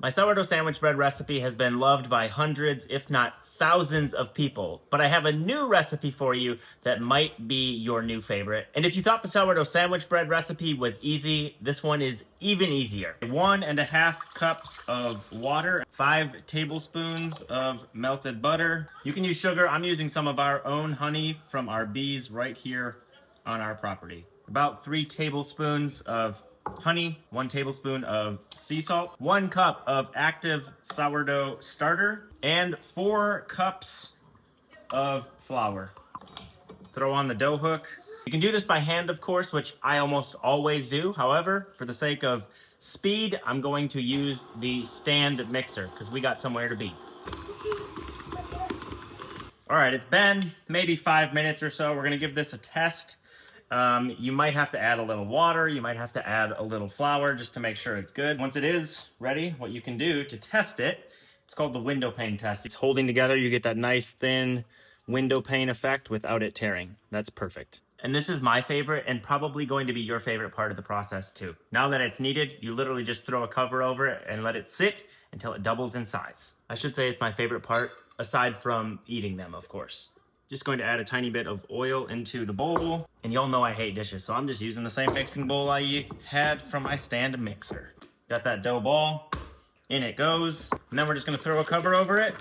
My sourdough sandwich bread recipe has been loved by hundreds, if not thousands of people, but I have a new recipe for you that might be your new favorite. And if you thought the sourdough sandwich bread recipe was easy, this one is even easier. 1.5 cups of water, 5 tablespoons of melted butter. You can use sugar. I'm using some of our own honey from our bees right here on our property. About 3 tablespoons of honey, 1 tablespoon of sea salt, 1 cup of active sourdough starter, and 4 cups of flour. Throw on the dough hook. You can do this by hand, of course, which I almost always do. However, for the sake of speed, I'm going to use the stand mixer because we got somewhere to be. All right, it's been maybe 5 minutes or so. We're gonna give this a test. You might have to add a little water, you might have to add a little flour just to make sure it's good. Once it is ready, what you can do to test it, it's called the window pane test. It's holding together, you get that nice thin window pane effect without it tearing. That's perfect. And this is my favorite and probably going to be your favorite part of the process too. Now that it's kneaded, you literally just throw a cover over it and let it sit until it doubles in size. I should say it's my favorite part, aside from eating them, of course. Just going to add a tiny bit of oil into the bowl. And y'all know I hate dishes, so I'm just using the same mixing bowl I had from my stand mixer. Got that dough ball, in it goes. And then we're just gonna throw a cover over it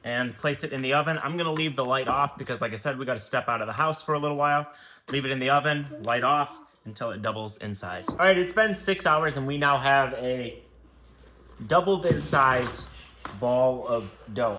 and place it in the oven. I'm gonna leave the light off because like I said, we gotta step out of the house for a little while. Leave it in the oven, light off, until it doubles in size. All right, it's been 6 hours and we now have a doubled in size ball of dough.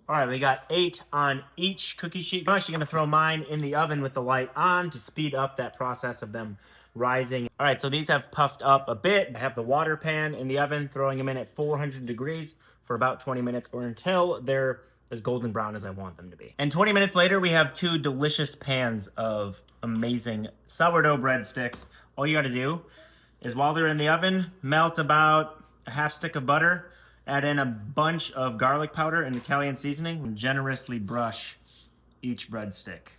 All right, we got 8 on each cookie sheet. I'm actually gonna throw mine in the oven with the light on to speed up that process of them rising. All right, so these have puffed up a bit. I have the water pan in the oven, throwing them in at 400 degrees for about 20 minutes or until they're as golden brown as I want them to be. And 20 minutes later, we have 2 delicious pans of amazing sourdough breadsticks. All you gotta do is while they're in the oven, melt about a half stick of butter, add in a bunch of garlic powder and Italian seasoning, and generously brush each breadstick.